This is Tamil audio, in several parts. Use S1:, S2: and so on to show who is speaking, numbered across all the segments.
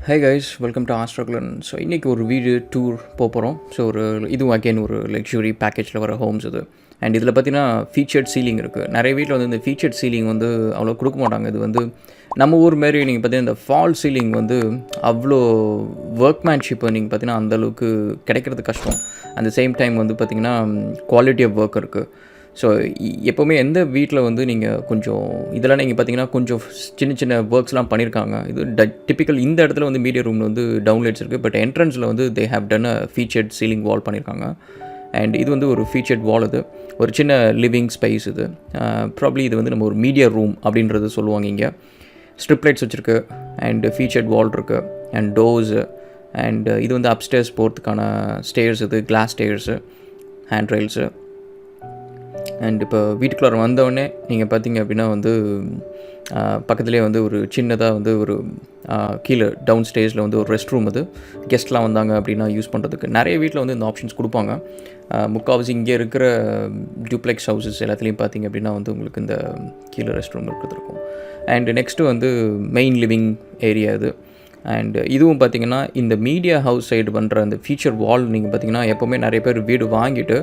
S1: Hey guys, welcome to Raghulan. So இன்றைக்கி ஒரு வீடு டூர் போகிறோம். ஸோ இதுவும் அகெயின் ஒரு லக்ஸுரி பேக்கேஜில் வர ஹோம்ஸ் இது. அண்ட் இதில் பார்த்தீங்கன்னா ஃபீச்சர்ட் சீலிங் இருக்குது. நிறைய வீட்டில் வந்து இந்த ஃபீச்சர்ட் சீலிங் வந்து அவ்வளோ கொடுக்க மாட்டாங்க. இது வந்து நம்ம ஊர் மாரி நீங்கள் பார்த்தீங்கன்னா இந்த ஃபால் சீலிங் வந்து அவ்வளோ ஒர்க்மேன்ஷிப்பை நீங்கள் பார்த்தீங்கன்னா அந்தளவுக்கு கிடைக்கிறது கஷ்டம். அந்த சேம் டைம் வந்து பார்த்திங்கன்னா குவாலிட்டி ஆஃப் ஒர்க் இருக்குது. ஸோ எப்போவுமே எந்த வீட்டில் வந்து நீங்கள் கொஞ்சம் இதெல்லாம் நீங்கள் பார்த்தீங்கன்னா கொஞ்சம் சின்ன சின்ன ஒர்க்ஸ்லாம் பண்ணியிருக்காங்க. இது டிப்பிக்கல் இந்த இடத்துல வந்து மீடியா ரூமில் வந்து டவுன்லைட்ஸ் இருக்குது. பட் என்ட்ரன்ஸில் வந்து they have done a featured ceiling wall பண்ணியிருக்காங்க. அண்ட் இது வந்து ஒரு ஃபீச்சர்ட் வால். இது ஒரு சின்ன லிவிங் ஸ்பேஸ். இது ப்ராப்ளி இது வந்து நம்ம ஒரு மீடியா ரூம் அப்படின்றது சொல்லுவாங்க. இங்கே ஸ்ட்ரிப் லைட்ஸ் வச்சுருக்கு அண்ட் ஃபீச்சர்ட் வால் இருக்குது அண்ட் டோர்ஸு அண்ட் இது வந்து அப்ஸ்டேர்ஸ் போகிறதுக்கான ஸ்டேர்ஸ். இது கிளாஸ் ஸ்டேர்ஸு, ஹேண்ட் ரெயில்ஸு. அண்ட் இப்போ வீட்டுக்குள்ளார வந்தோடனே நீங்கள் பார்த்தீங்க அப்படின்னா வந்து பக்கத்துலேயே வந்து ஒரு சின்னதாக வந்து ஒரு கீழே டவுன் ஸ்டேஜில் வந்து ஒரு ரெஸ்ட் ரூம். அது கெஸ்ட்லாம் வந்தாங்க அப்படின்னா யூஸ் பண்ணுறதுக்கு நிறைய வீட்டில் வந்து இந்த ஆப்ஷன்ஸ் கொடுப்பாங்க. முக்கால்வாசி இங்கே இருக்கிற டூப்ளெக்ஸ் ஹவுசஸ் எல்லாத்துலேயும் பார்த்தீங்க அப்படின்னா வந்து உங்களுக்கு இந்த கீழே ரெஸ்ட் ரூம் இருக்கிறது இருக்கும். அண்ட் நெக்ஸ்ட்டு வந்து மெயின் லிவிங் ஏரியா இது. அண்ட் இதுவும் பார்த்திங்கன்னா இந்த மீடியா ஹவுஸ் சைடு பண்ணுற அந்த ஃபீச்சர் வால் நீங்கள் பார்த்திங்கன்னா எப்போவுமே நிறைய பேர் வீடு வாங்கிட்டு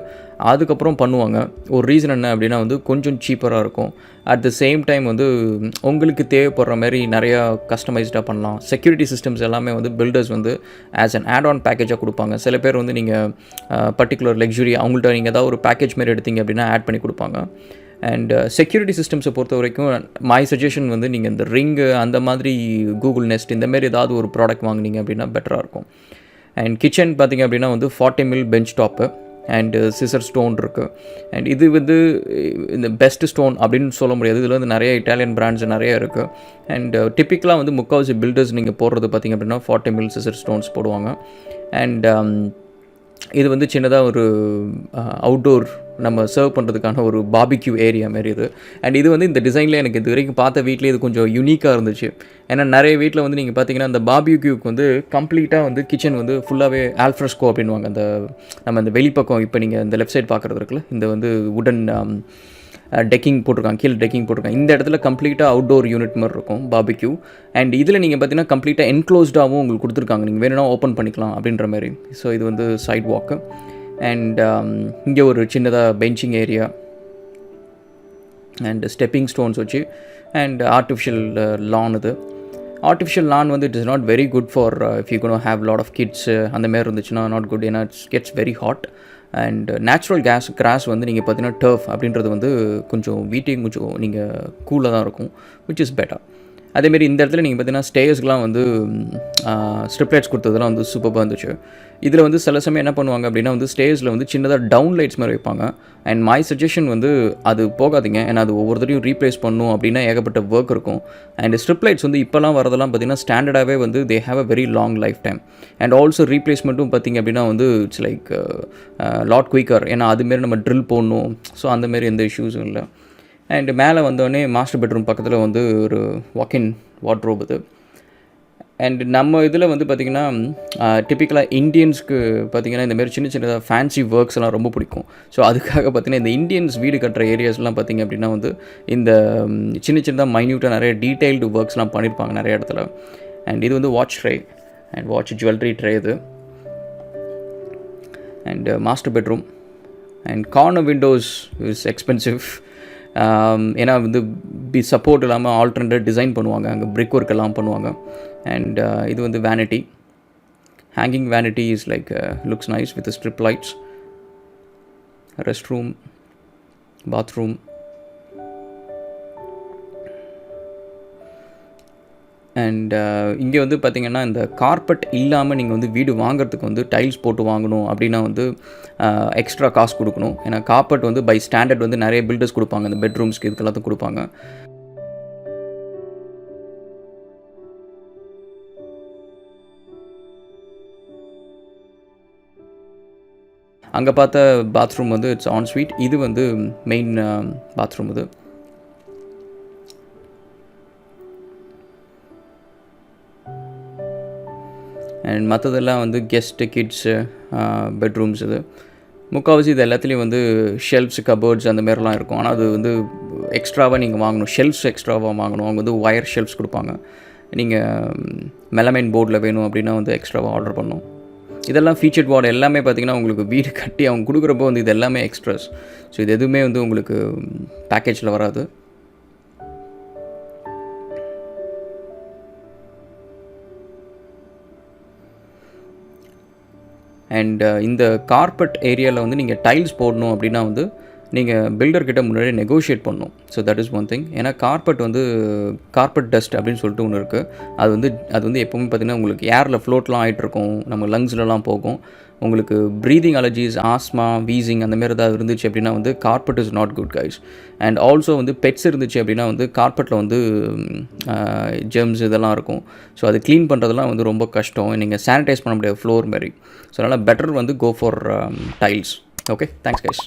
S1: அதுக்கப்புறம் பண்ணுவாங்க. ஒரு ரீசன் என்ன அப்படின்னா வந்து கொஞ்சம் சீப்பராக இருக்கும். அட் த சேம் டைம் வந்து உங்களுக்கு தேவைப்படுற மாதிரி நிறையா கஸ்டமைஸ்டாக பண்ணலாம். செக்யூரிட்டி சிஸ்டம்ஸ் எல்லாமே வந்து பில்டர்ஸ் வந்து ஆஸ் அன் ஆட் ஆன் பேக்கேஜாக கொடுப்பாங்க. சில பேர் வந்து நீங்கள் பர்டிகுலர் லக்ஸுரி அவங்கள்ட்ட நீங்கள் ஏதாவது ஒரு பேக்கேஜ் மாதிரி எடுத்தீங்க அப்படின்னா ஆட் பண்ணி கொடுப்பாங்க. அண்ட் செக்யூரிட்டி சிஸ்டம்ஸை பொறுத்த வரைக்கும் மை சஜஷன் வந்து நீங்கள் இந்த ரிங்கு அந்த மாதிரி கூகுள் நெஸ்ட் இந்தமாரி ஏதாவது ஒரு ப்ராடக்ட் வாங்கினீங்க அப்படின்னா பெட்டராக இருக்கும். அண்ட் கிச்சன் பார்த்திங்க அப்படின்னா வந்து 40 mil bench top and scissor stone இருக்குது. அண்ட் இது வந்து இந்த பெஸ்ட் ஸ்டோன் அப்படின்னு சொல்ல முடியாது. இதில் வந்து நிறைய இட்டாலியன் பிராண்ட்ஸ் நிறைய இருக்குது. அண்ட் டிப்பிக்கலாக வந்து முக்கால்வாசி பில்டர்ஸ் நீங்கள் போடுறது பார்த்திங்க அப்படின்னா 40 mil சிசர் ஸ்டோன்ஸ் போடுவாங்க. அண்ட் இது வந்து சின்னதாக ஒரு அவுட்டோர் நம்ம சர்வ் பண்ணுறதுக்கான ஒரு பார்பிக்யூ ஏரியா மாரி இது. அண்ட் இது வந்து இந்த டிசைனில் எனக்கு இது வரைக்கும் பார்த்த வீட்லேயே இது கொஞ்சம் யூனிக்காக இருந்துச்சு. ஏன்னா நிறைய வீட்டில் வந்து நீங்கள் பார்த்தீங்கன்னா அந்த பார்பிக்யூக்கு வந்து கம்ப்ளீட்டாக வந்து கிச்சன் வந்து ஃபுல்லாகவே ஆல்ஃப்ரெஸ்கோ அப்படின்வாங்க. அந்த நம்ம அந்த வெளிப்பக்கம் இப்போ நீங்கள் இந்த லெஃப்ட் சைட் பார்க்குறது இருக்குல்ல, இந்த வந்து உடன் டெக்கிங் போட்டிருக்காங்க, கீழே டெக்கிங் போட்டிருக்காங்க. இந்த இடத்துல கம்ப்ளீட்டாக அவுட்டோர் யூனிட் மாதிரி இருக்கும் பார்பிக்யூ. அண்ட் இதில் நீங்கள் பார்த்தீங்கன்னா கம்ப்ளீட்டாக என்க்ளோஸ்டாகவும் உங்களுக்கு கொடுத்துருக்காங்க. நீங்கள் வேணும்னா ஓப்பன் பண்ணிக்கலாம் அப்படின்ற மாதிரி. ஸோ இது வந்து சைட் வாக்கு. அண்ட் இங்கே ஒரு சின்னதாக benching area and stepping stones வச்சு அண்ட் ஆர்டிஃபிஷியல் லான். இது ஆர்டிஃபிஷியல் லான் வந்து it is not very good for if you gonna have lot of kids அந்த மாதிரி இருந்துச்சுன்னா நாட் குட். ஏன்னா it's gets very hot. And natural grass வந்து நீங்கள் பார்த்தீங்கன்னா டர்ஃப் அப்படின்றது வந்து கொஞ்சம் வீட்டையும் கொஞ்சம் நீங்கள் கூலாக தான் இருக்கும், விச் இஸ் பெட்டர். அதேமாரி இந்த இடத்துல நீங்கள் பார்த்தீங்கன்னா ஸ்டேர்ஸ்லாம் வந்து ஸ்ட்ரிப் லைட்ஸ் கொடுத்ததெல்லாம் வந்து சூப்பராக இருந்துச்சு. இதில் வந்து சில சமயம் என்ன பண்ணுவாங்க அப்படின்னா வந்து ஸ்டேர்ஸில் வந்து சின்னதாக டவுன் லைட்ஸ் மாதிரி வைப்பாங்க. அண்ட் மை சஜஷன் வந்து அது போகாதீங்க. ஏன்னா அது ஒவ்வொருத்தரையும் ரீப்ளேஸ் பண்ணணும் அப்படின்னா ஏகப்பட்ட ஒர்க் இருக்கும். அண்ட் ஸ்ட்ரிப் லைட்ஸ் வந்து இப்போலாம் வரதெல்லாம் பார்த்திங்கன்னா ஸ்டாண்டர்டாகவே வந்து they have a very long lifetime. And also ரீப்ளேஸ்மெண்ட்டும் பார்த்திங்க அப்படின்னா வந்து இட்ஸ் லைக் லாட் குயிக்கர். ஏன்னா அதுமாரி நம்ம ட்ரில் போடணும். ஸோ அந்தமாரி எந்த இஷ்யூஸும் இல்லை. அண்டு மேலே வந்தோடனே மாஸ்டர் பெட்ரூம் பக்கத்தில் வந்து ஒரு வாக்கின் வார்ட்ரோப் இது. அண்ட் நம்ம இதில் வந்து பார்த்திங்கன்னா டிப்பிக்கலாக இண்டியன்ஸ்க்கு பார்த்திங்கன்னா இந்தமாரி சின்ன சின்னதாக ஃபேன்சி ஒர்க்ஸ் எல்லாம் ரொம்ப பிடிக்கும். ஸோ அதுக்காக பார்த்திங்கன்னா இந்த இந்தியன்ஸ் வீடு கட்டுற ஏரியாஸ்லாம் பார்த்திங்க அப்படின்னா வந்து இந்த சின்ன சின்னதாக மைன்யூட்டாக நிறைய டீட்டெயில்டு ஒர்க்ஸ்லாம் பண்ணியிருப்பாங்க நிறைய இடத்துல. அண்ட் இது வந்து watch tray and watch jewellery tray இது. And master bedroom and corner windows is expensive. ஏன்னா வந்து சப்போர்ட் இல்லாமல் ஆல்டர்னேட் டிசைன் பண்ணுவாங்க, அங்கே பிரிக் ஒர்க் எல்லாம் பண்ணுவாங்க. அண்ட் இது வந்து vanity, hanging vanity is like looks nice with strip lights. Rest room, bathroom. And இங்கே வந்து பார்த்திங்கன்னா இந்த கார்பெட் இல்லாமல் நீங்கள் வந்து வீடு வாங்குறதுக்கு வந்து டைல்ஸ் போட்டு வாங்கணும் அப்படின்னா வந்து எக்ஸ்ட்ரா காசு கொடுக்கணும். ஏன்னா கார்பெட் வந்து பை ஸ்டாண்டர்ட் வந்து நிறைய பில்டர்ஸ் கொடுப்பாங்க, இந்த பெட்ரூம்ஸ்க்கு இதுக்கு எல்லாத்துக்கும் கொடுப்பாங்க. அங்கே பார்த்த பாத்ரூம் வந்து இட்ஸ் ஆன் ஸ்வீட். இது வந்து மெயின் பாத்ரூம். இது அண்ட் மற்றதெல்லாம் வந்து கெஸ்ட்டு கிட்ஸு பெட்ரூம்ஸ். இது முக்கால்வாசி இது எல்லாத்துலேயும் வந்து ஷெல்ஃப்ஸ், கபோர்ட்ஸ் அந்த மாதிரிலாம் இருக்கும். ஆனால் அது வந்து எக்ஸ்ட்ராவாக நீங்கள் வாங்கணும், ஷெல்ஃப்ஸ் எக்ஸ்ட்ராவாக வாங்கணும். அவங்க வந்து ஒயர் ஷெல்ஃப்ஸ் கொடுப்பாங்க. நீங்கள் மெலமைன் போர்டில் வேணும் அப்படின்னா வந்து எக்ஸ்ட்ராவாக ஆர்டர் பண்ணணும். இதெல்லாம் ஃபீச்சர்ட் வார்டு எல்லாமே பார்த்திங்கன்னா உங்களுக்கு வீடு கட்டி அவங்க கொடுக்குறப்போ வந்து இது எல்லாமே எக்ஸ்ட்ராஸ். ஸோ இது எதுவுமே வந்து உங்களுக்கு பேக்கேஜில் வராது. அண்ட் இந்த கார்பெட் ஏரியாவில் வந்து நீங்கள் டைல்ஸ் போடணும் அப்படின்னா வந்து நீங்கள் பில்டர்கிட்ட முன்னாடியே நெகோஷியேட் பண்ணணும். So that is one thing. ஏன்னா கார்பெட் டஸ்ட் அப்படின்னு சொல்லிட்டு ஒன்று இருக்குது. அது வந்து எப்போவுமே பார்த்திங்கன்னா உங்களுக்கு ஏரில் ஃப்ளோட்லாம் ஆகிட்ருக்கும், நம்ம லங்ஸ்லலாம் போகும். உங்களுக்கு ப்ரீதிங் அலர்ஜிஸ், ஆஸ்மா, வீசிங் அந்த மாதிரி ஏதாவது இருந்துச்சு அப்படின்னா வந்து carpet is not good guys. And also வந்து பெட்ஸ் இருந்துச்சு அப்படின்னா வந்து கார்பெட்டில் வந்து ஜெர்ம்ஸ் இதெல்லாம் இருக்கும். ஸோ அது க்ளீன் பண்ணுறதுலாம் வந்து ரொம்ப கஷ்டம். நீங்கள் சானிடைஸ் பண்ண முடியாது ஃப்ளோர் மாதிரி. ஸோ அதனால் பெட்டர் வந்து go for tiles. Okay, thanks guys.